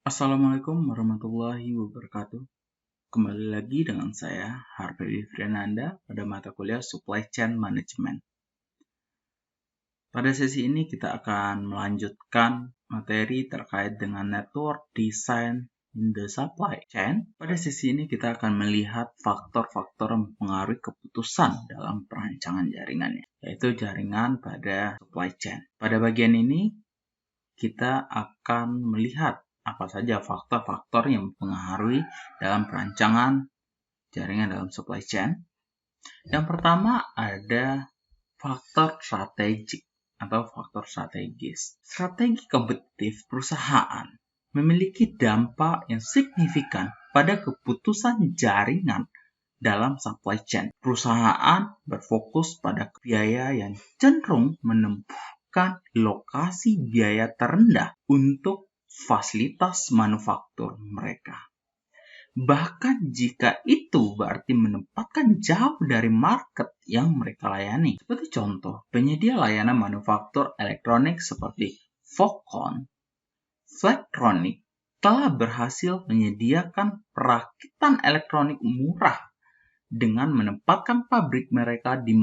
Assalamualaikum warahmatullahi wabarakatuh. Kembali lagi dengan saya, Harvey Friananda, pada mata kuliah Supply Chain Management. Pada sesi ini kita akan melanjutkan materi terkait dengan Network Design in the Supply Chain. Pada sesi ini kita akan melihat faktor-faktor yang mempengaruhi keputusan dalam perancangan jaringannya, yaitu jaringan pada supply chain. Pada bagian ini, kita akan melihat apa saja faktor-faktor yang mempengaruhi dalam perancangan jaringan dalam supply chain. Yang pertama ada faktor strategik atau faktor strategis. Strategi kompetitif perusahaan memiliki dampak yang signifikan pada keputusan jaringan dalam supply chain. Perusahaan berfokus pada biaya yang cenderung menempuhkan lokasi biaya terendah untuk fasilitas manufaktur mereka. Bahkan jika itu berarti menempatkan jauh dari market yang mereka layani. Seperti contoh, penyedia layanan manufaktur elektronik seperti Foxconn, Flextronics telah berhasil menyediakan perakitan elektronik murah dengan menempatkan pabrik mereka di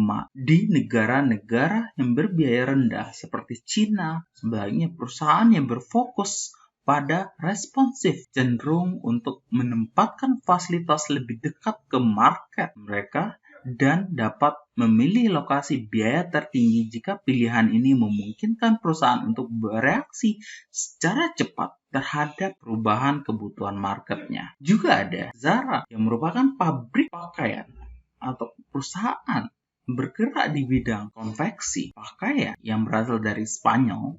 negara-negara yang berbiaya rendah seperti Cina. Sebaliknya, perusahaan yang berfokus pada responsif cenderung untuk menempatkan fasilitas lebih dekat ke market mereka dan dapat memilih lokasi biaya tertinggi jika pilihan ini memungkinkan perusahaan untuk bereaksi secara cepat terhadap perubahan kebutuhan marketnya. Juga ada Zara yang merupakan pabrik pakaian atau perusahaan bergerak di bidang konveksi pakaian yang berasal dari Spanyol,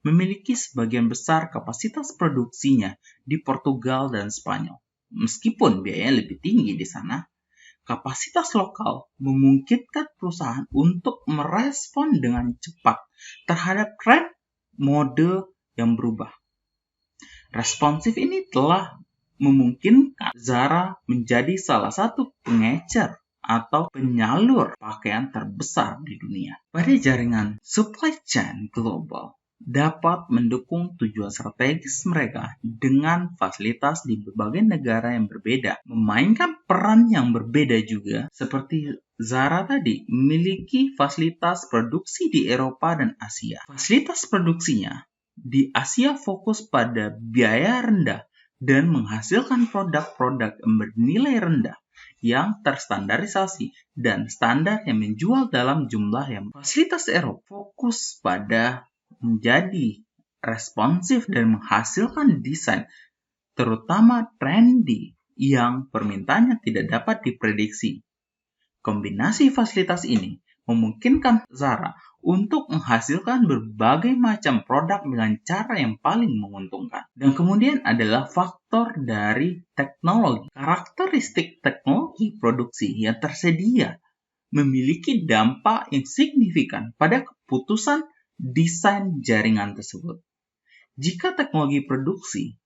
memiliki sebagian besar kapasitas produksinya di Portugal dan Spanyol. Meskipun biayanya lebih tinggi di sana, kapasitas lokal memungkinkan perusahaan untuk merespon dengan cepat terhadap tren mode yang berubah. Responsif ini telah memungkinkan Zara menjadi salah satu pengecer atau penyalur pakaian terbesar di dunia. Pada jaringan supply chain global dapat mendukung tujuan strategis mereka dengan fasilitas di berbagai negara yang berbeda, memainkan peran yang berbeda juga. Seperti Zara tadi memiliki fasilitas produksi di Eropa dan Asia. Fasilitas produksinya di Asia fokus pada biaya rendah dan menghasilkan produk-produk yang bernilai rendah yang terstandarisasi dan standar yang menjual dalam jumlah yang fasilitas Eropa fokus pada menjadi responsif dan menghasilkan desain terutama trendy yang permintaannya tidak dapat diprediksi. Kombinasi fasilitas ini memungkinkan Zara untuk menghasilkan berbagai macam produk dengan cara yang paling menguntungkan. Dan kemudian adalah faktor dari teknologi. Karakteristik teknologi produksi yang tersedia memiliki dampak yang signifikan pada keputusan desain jaringan tersebut. Jika teknologi produksi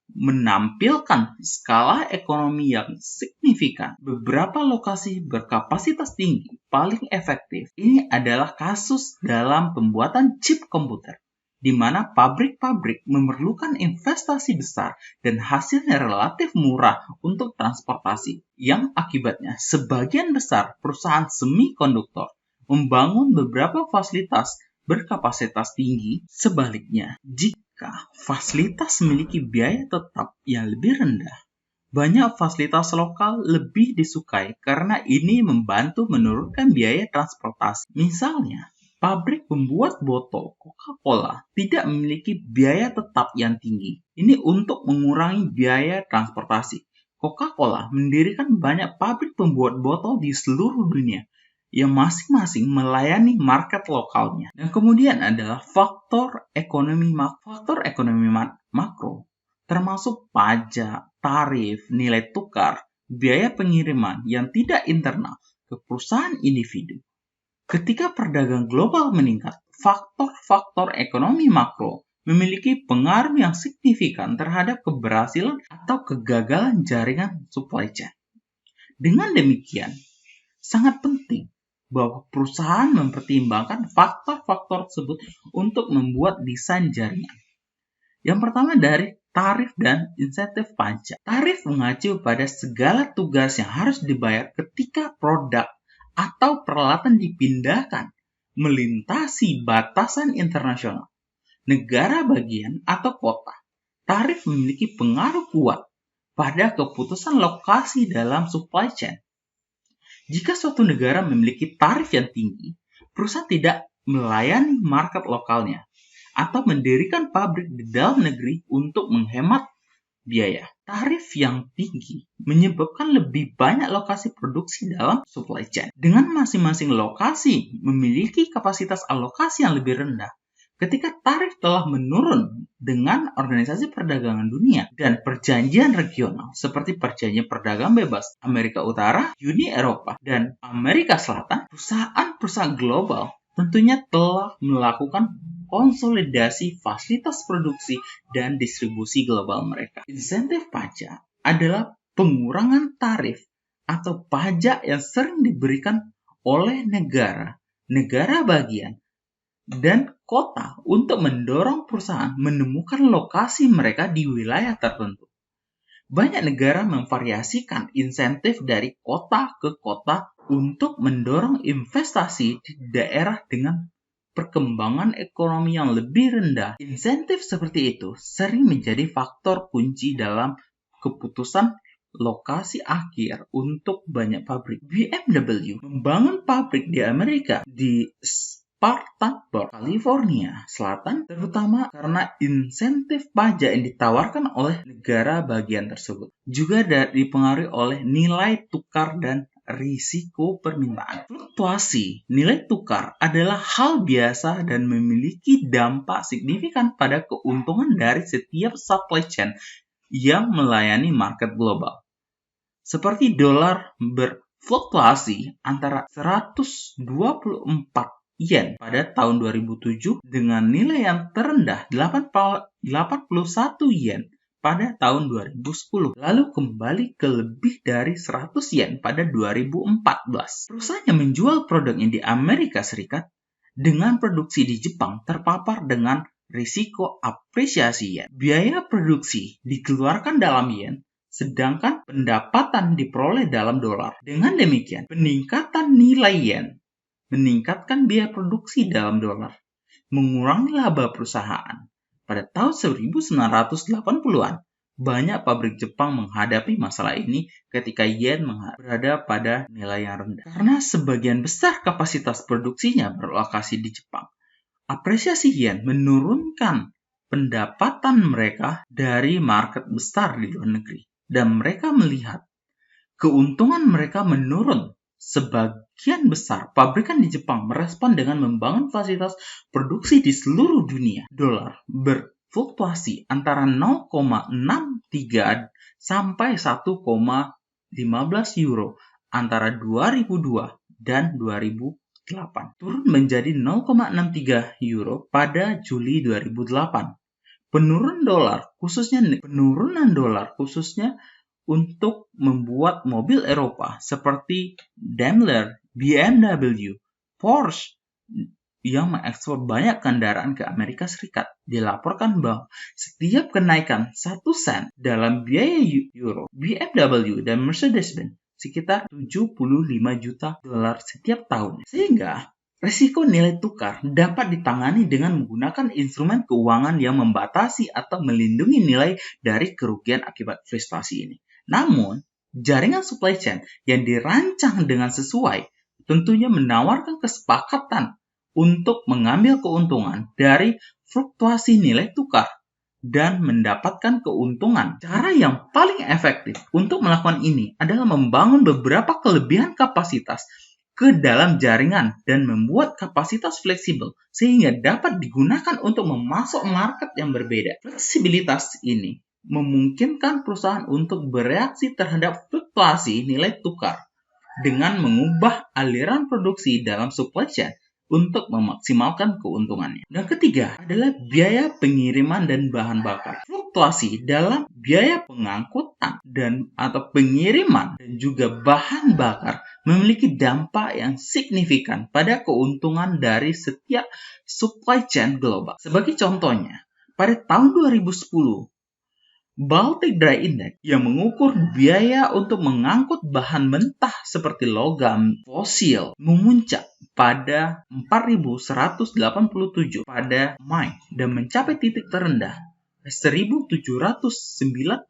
menampilkan skala ekonomi yang signifikan, beberapa lokasi berkapasitas tinggi paling efektif. Ini adalah kasus dalam pembuatan chip komputer, di mana pabrik-pabrik memerlukan investasi besar dan hasilnya relatif murah untuk transportasi, yang akibatnya sebagian besar perusahaan semikonduktor membangun beberapa fasilitas berkapasitas tinggi. Sebaliknya, jika fasilitas memiliki biaya tetap yang lebih rendah, banyak fasilitas lokal lebih disukai karena ini membantu menurunkan biaya transportasi. Misalnya, pabrik pembuat botol Coca-Cola tidak memiliki biaya tetap yang tinggi. Ini untuk mengurangi biaya transportasi. Coca-Cola mendirikan banyak pabrik pembuat botol di seluruh dunia yang masing-masing melayani market lokalnya. Dan kemudian adalah faktor ekonomi makro, termasuk pajak, tarif, nilai tukar, biaya pengiriman yang tidak internal ke perusahaan individu. Ketika perdagangan global meningkat, faktor-faktor ekonomi makro memiliki pengaruh yang signifikan terhadap keberhasilan atau kegagalan jaringan supply chain. Dengan demikian, sangat penting bahwa perusahaan mempertimbangkan faktor-faktor tersebut untuk membuat desain jaringan. Yang pertama dari tarif dan insentif pajak. Tarif mengacu pada segala tugas yang harus dibayar ketika produk atau peralatan dipindahkan melintasi batasan internasional, negara bagian atau kota. Tarif memiliki pengaruh kuat pada keputusan lokasi dalam supply chain. Jika suatu negara memiliki tarif yang tinggi, perusahaan tidak melayani market lokalnya atau mendirikan pabrik di dalam negeri untuk menghemat biaya. Tarif yang tinggi menyebabkan lebih banyak lokasi produksi dalam supply chain. Dengan masing-masing lokasi memiliki kapasitas alokasi yang lebih rendah, ketika tarif telah menurun dengan Organisasi Perdagangan Dunia dan perjanjian regional seperti Perjanjian Perdagangan Bebas Amerika Utara, Uni Eropa, dan Amerika Selatan, perusahaan-perusahaan global tentunya telah melakukan konsolidasi fasilitas produksi dan distribusi global mereka. Insentif pajak adalah pengurangan tarif atau pajak yang sering diberikan oleh negara bagian, dan kota untuk mendorong perusahaan menemukan lokasi mereka di wilayah tertentu. Banyak negara memvariasikan insentif dari kota ke kota untuk mendorong investasi di daerah dengan perkembangan ekonomi yang lebih rendah. Insentif seperti itu sering menjadi faktor kunci dalam keputusan lokasi akhir untuk banyak pabrik. BMW membangun pabrik di Amerika di Spartanburg, California Selatan, terutama karena insentif pajak yang ditawarkan oleh negara bagian tersebut. Juga dipengaruhi oleh nilai tukar dan risiko permintaan. Fluktuasi nilai tukar adalah hal biasa dan memiliki dampak signifikan pada keuntungan dari setiap supply chain yang melayani market global. Seperti dolar berfluktuasi antara 124 yen pada tahun 2007 dengan nilai yang terendah 81 yen pada tahun 2010, lalu kembali ke lebih dari 100 yen pada 2014. Perusahaan yang menjual produknya di Amerika Serikat dengan produksi di Jepang terpapar dengan risiko apresiasi yen. Biaya produksi dikeluarkan dalam yen, sedangkan pendapatan diperoleh dalam dolar. Dengan demikian, peningkatan nilai yen meningkatkan biaya produksi dalam dolar, mengurangi laba perusahaan. Pada tahun 1980-an, banyak pabrik Jepang menghadapi masalah ini ketika yen berada pada nilai yang rendah. Karena sebagian besar kapasitas produksinya berlokasi di Jepang, apresiasi yen menurunkan pendapatan mereka dari market besar di luar negeri. Dan mereka melihat keuntungan mereka menurun. Sebagian besar pabrikan di Jepang merespon dengan membangun fasilitas produksi di seluruh dunia. Dolar berfluktuasi antara 0,63 sampai 1,15 euro antara 2002 dan 2008. Turun menjadi 0,63 euro pada Juli 2008. Penurunan dolar khususnya untuk membuat mobil Eropa seperti Daimler, BMW, Porsche yang mengekspor banyak kendaraan ke Amerika Serikat. Dilaporkan bahwa setiap kenaikan 1 sen dalam biaya euro, BMW dan Mercedes-Benz sekitar 75 juta dolar setiap tahun. Sehingga risiko nilai tukar dapat ditangani dengan menggunakan instrumen keuangan yang membatasi atau melindungi nilai dari kerugian akibat fluktuasi ini. Namun, jaringan supply chain yang dirancang dengan sesuai tentunya menawarkan kesepakatan untuk mengambil keuntungan dari fluktuasi nilai tukar dan mendapatkan keuntungan. Cara yang paling efektif untuk melakukan ini adalah membangun beberapa kelebihan kapasitas ke dalam jaringan dan membuat kapasitas fleksibel sehingga dapat digunakan untuk memasok market yang berbeda. Fleksibilitas ini memungkinkan perusahaan untuk bereaksi terhadap fluktuasi nilai tukar dengan mengubah aliran produksi dalam supply chain untuk memaksimalkan keuntungannya. Dan ketiga adalah biaya pengiriman dan bahan bakar. Fluktuasi dalam biaya pengangkutan atau pengiriman dan juga bahan bakar memiliki dampak yang signifikan pada keuntungan dari setiap supply chain global. Sebagai contohnya, pada tahun 2010, Baltic Dry Index yang mengukur biaya untuk mengangkut bahan mentah seperti logam fosil memuncak pada 4.187 pada Mei dan mencapai titik terendah 1.709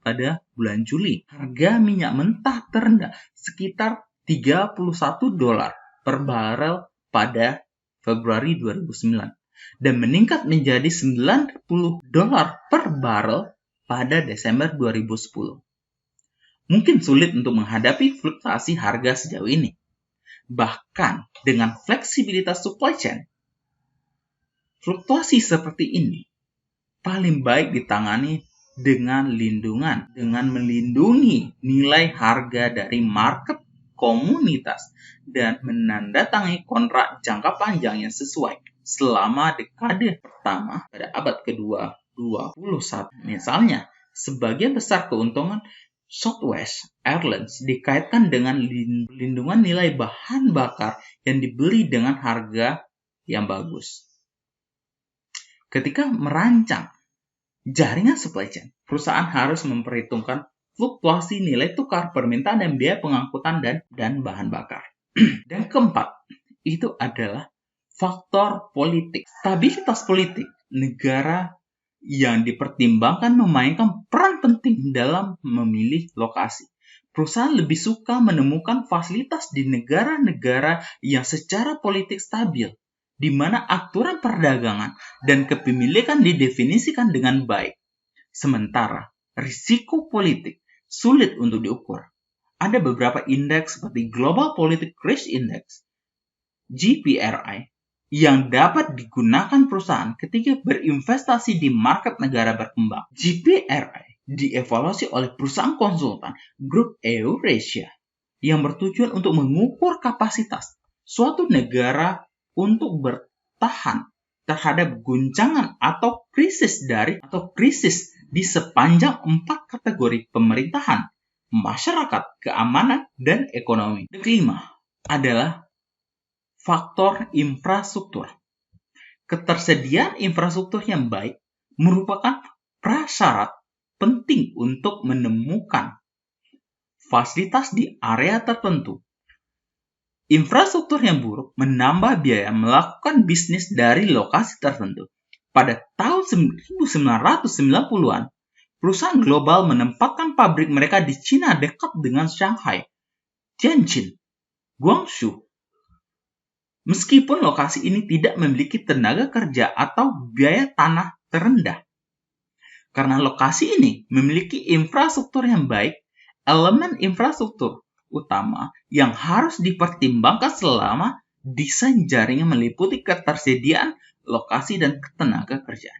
pada bulan Juli. Harga minyak mentah terendah sekitar $31 per barel pada Februari 2009 dan meningkat menjadi $90 per barel pada Desember 2010. Mungkin sulit untuk menghadapi fluktuasi harga sejauh ini. Bahkan dengan fleksibilitas supply chain, fluktuasi seperti ini paling baik ditangani dengan melindungi nilai harga dari market komunitas dan menandatangani kontrak jangka panjang yang sesuai selama dekade pertama pada abad kedua 21. Misalnya, sebagian besar keuntungan Southwest Airlines dikaitkan dengan pelindungan nilai bahan bakar yang dibeli dengan harga yang bagus. Ketika merancang jaringan supply chain, perusahaan harus memperhitungkan fluktuasi nilai tukar, permintaan dan biaya pengangkutan dan bahan bakar. Dan keempat, itu adalah faktor politik. Stabilitas politik negara yang dipertimbangkan memainkan peran penting dalam memilih lokasi. Perusahaan lebih suka menemukan fasilitas di negara-negara yang secara politik stabil, di mana aturan perdagangan dan kepemilikan didefinisikan dengan baik. Sementara risiko politik sulit untuk diukur. Ada beberapa indeks seperti Global Political Risk Index, GPRI, yang dapat digunakan perusahaan ketika berinvestasi di market negara berkembang. GPRI dievaluasi oleh perusahaan konsultan Grup Eurasia yang bertujuan untuk mengukur kapasitas suatu negara untuk bertahan terhadap guncangan atau krisis di sepanjang 4 kategori pemerintahan, masyarakat, keamanan, dan ekonomi. Yang kelima adalah faktor infrastruktur. Ketersediaan infrastruktur yang baik merupakan prasyarat penting untuk menemukan fasilitas di area tertentu. Infrastruktur yang buruk menambah biaya melakukan bisnis dari lokasi tertentu. Pada tahun 1990-an, perusahaan global menempatkan pabrik mereka di Cina dekat dengan Shanghai, Tianjin, Guangzhou. Meskipun lokasi ini tidak memiliki tenaga kerja atau biaya tanah terendah. Karena lokasi ini memiliki infrastruktur yang baik, elemen infrastruktur utama yang harus dipertimbangkan selama desain jaringan meliputi ketersediaan lokasi dan tenaga kerja.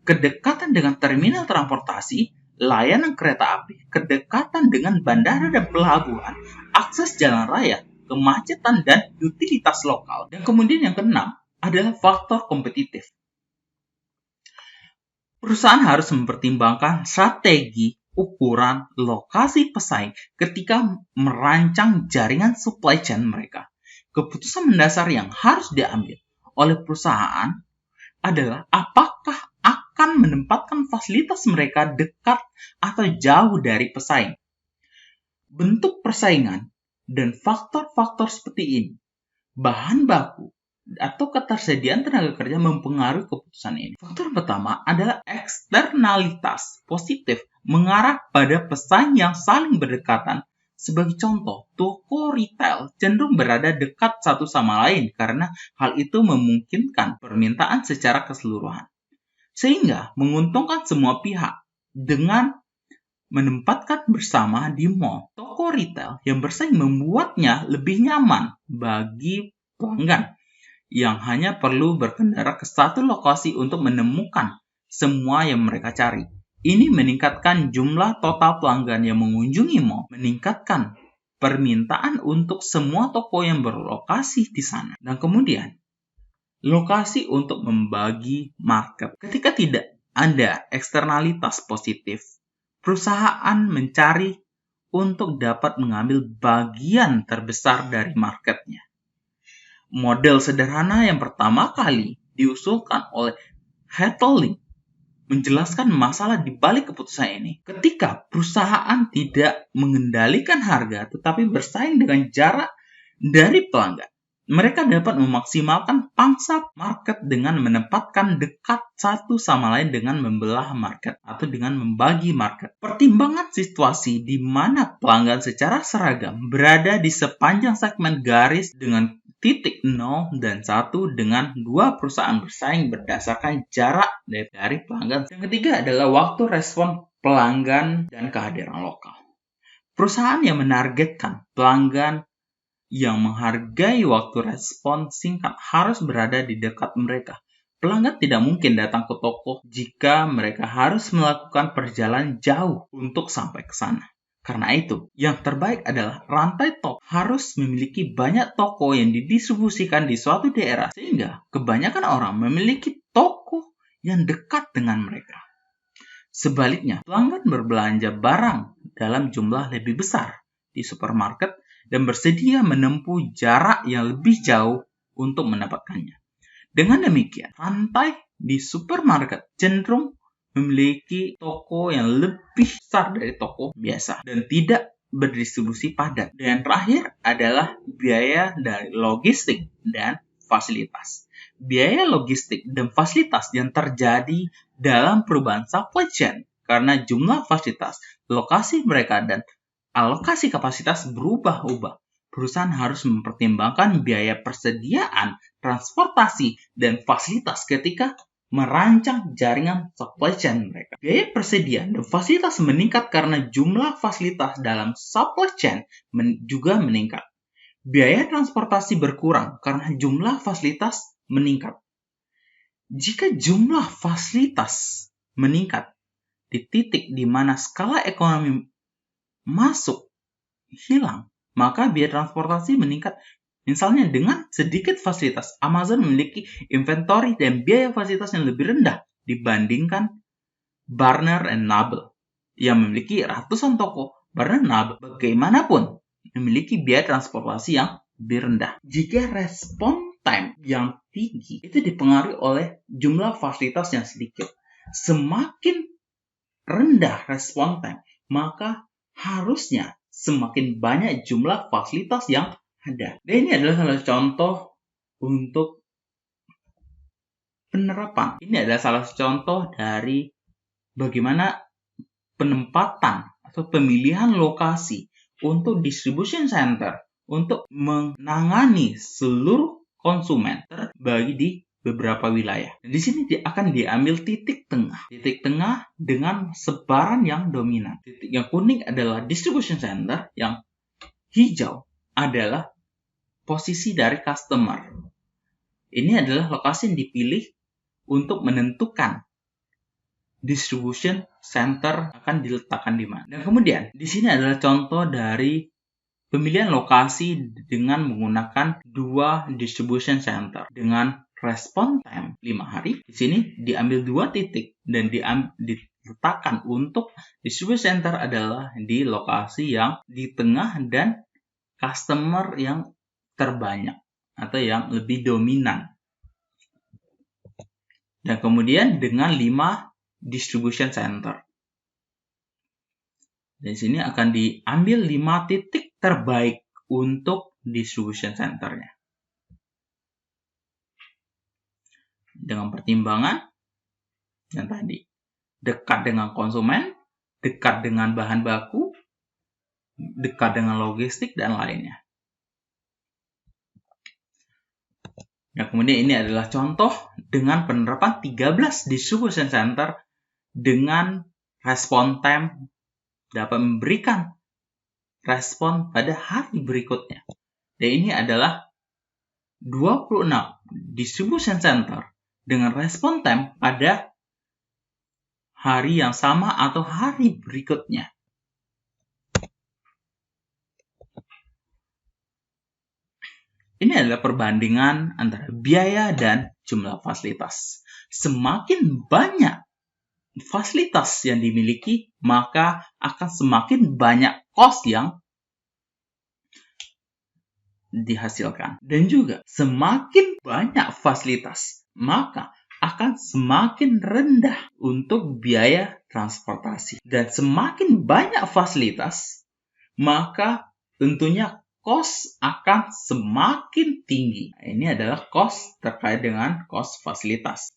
Kedekatan dengan terminal transportasi, layanan kereta api, kedekatan dengan bandara dan pelabuhan, akses jalan raya, kemacetan, dan utilitas lokal. Dan kemudian yang keenam adalah faktor kompetitif. Perusahaan harus mempertimbangkan strategi, ukuran, lokasi pesaing ketika merancang jaringan supply chain mereka. Keputusan mendasar yang harus diambil oleh perusahaan adalah apakah akan menempatkan fasilitas mereka dekat atau jauh dari pesaing. Bentuk persaingan dan faktor-faktor seperti ini, bahan baku atau ketersediaan tenaga kerja mempengaruhi keputusan ini. Faktor pertama adalah eksternalitas positif mengarah pada pesaing yang saling berdekatan. Sebagai contoh, toko retail cenderung berada dekat satu sama lain karena hal itu memungkinkan permintaan secara keseluruhan. Sehingga menguntungkan semua pihak dengan menempatkan bersama di mall. Toko retail yang bersaing membuatnya lebih nyaman bagi pelanggan yang hanya perlu berkendara ke satu lokasi untuk menemukan semua yang mereka cari. Ini meningkatkan jumlah total pelanggan yang mengunjungi mall, meningkatkan permintaan untuk semua toko yang berlokasi di sana. Dan kemudian, lokasi untuk membagi market. Ketika tidak ada eksternalitas positif, perusahaan mencari untuk dapat mengambil bagian terbesar dari marketnya. Model sederhana yang pertama kali diusulkan oleh Hettling menjelaskan masalah di balik keputusan ini. Ketika perusahaan tidak mengendalikan harga tetapi bersaing dengan jarak dari pelanggan, mereka dapat memaksimalkan pangsa market dengan menempatkan dekat satu sama lain dengan membelah market atau dengan membagi market. Pertimbangan situasi di mana pelanggan secara seragam berada di sepanjang segmen garis dengan titik 0 dan 1 dengan dua perusahaan bersaing berdasarkan jarak dari pelanggan. Yang ketiga adalah waktu respon pelanggan dan kehadiran lokal. Perusahaan yang menargetkan pelanggan yang menghargai waktu respon singkat harus berada di dekat mereka. Pelanggan tidak mungkin datang ke toko jika mereka harus melakukan perjalanan jauh untuk sampai ke sana. Karena itu, yang terbaik adalah rantai toko harus memiliki banyak toko yang didistribusikan di suatu daerah, sehingga kebanyakan orang memiliki toko yang dekat dengan mereka. Sebaliknya, pelanggan berbelanja barang dalam jumlah lebih besar di supermarket dan bersedia menempuh jarak yang lebih jauh untuk mendapatkannya. Dengan demikian, rantai di supermarket cenderung memiliki toko yang lebih besar dari toko biasa dan tidak berdistribusi padat. Dan terakhir adalah biaya dari logistik dan fasilitas. Biaya logistik dan fasilitas yang terjadi dalam perubahan supply chain karena jumlah fasilitas, lokasi mereka, dan alokasi kapasitas berubah-ubah. Perusahaan harus mempertimbangkan biaya persediaan, transportasi, dan fasilitas ketika merancang jaringan supply chain mereka. Biaya persediaan dan fasilitas meningkat karena jumlah fasilitas dalam supply chain juga meningkat. Biaya transportasi berkurang karena jumlah fasilitas meningkat. Jika jumlah fasilitas meningkat di titik di mana skala ekonomi masuk hilang, maka biaya transportasi meningkat. Misalnya dengan sedikit fasilitas, Amazon memiliki inventory dan biaya fasilitas yang lebih rendah dibandingkan Barnes & Noble yang memiliki ratusan toko. Barnes & Noble bagaimanapun memiliki biaya transportasi yang lebih rendah. Jika respon time yang tinggi itu dipengaruhi oleh jumlah fasilitas yang sedikit, semakin rendah respon time, maka harusnya semakin banyak jumlah fasilitas yang ada. Dan ini adalah salah contoh untuk penerapan. Ini adalah salah contoh dari bagaimana penempatan atau pemilihan lokasi untuk distribution center untuk menangani seluruh konsumen terbagi di beberapa wilayah. Di sini akan diambil titik tengah dengan sebaran yang dominan. Titik yang kuning adalah distribution center, yang hijau adalah posisi dari customer. Ini adalah lokasi yang dipilih untuk menentukan distribution center akan diletakkan di mana. Dan kemudian di sini adalah contoh dari pemilihan lokasi dengan menggunakan dua distribution center dengan respon time 5 hari. Di sini diambil 2 titik dan diletakkan untuk distribution center adalah di lokasi yang di tengah dan customer yang terbanyak atau yang lebih dominan. Dan kemudian dengan 5 distribution center. Di sini akan diambil 5 titik terbaik untuk distribution centernya. Dengan pertimbangan yang tadi, dekat dengan konsumen, dekat dengan bahan baku, dekat dengan logistik, dan lainnya. Nah, kemudian ini adalah contoh dengan penerapan 13 distribution center dengan respon time dapat memberikan respon pada hari berikutnya. Dan ini adalah 26 distribution center dengan respon time pada hari yang sama atau hari berikutnya. Ini adalah perbandingan antara biaya dan jumlah fasilitas. Semakin banyak fasilitas yang dimiliki, maka akan semakin banyak cost yang dihasilkan. Dan juga semakin banyak fasilitas, maka akan semakin rendah untuk biaya transportasi. Dan semakin banyak fasilitas, maka tentunya cost akan semakin tinggi. Nah, ini adalah cost terkait dengan cost fasilitas.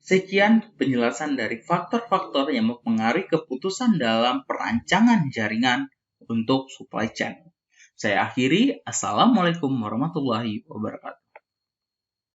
Sekian penjelasan dari faktor-faktor yang mempengaruhi keputusan dalam perancangan jaringan untuk supply chain. Saya akhiri. Assalamualaikum warahmatullahi wabarakatuh.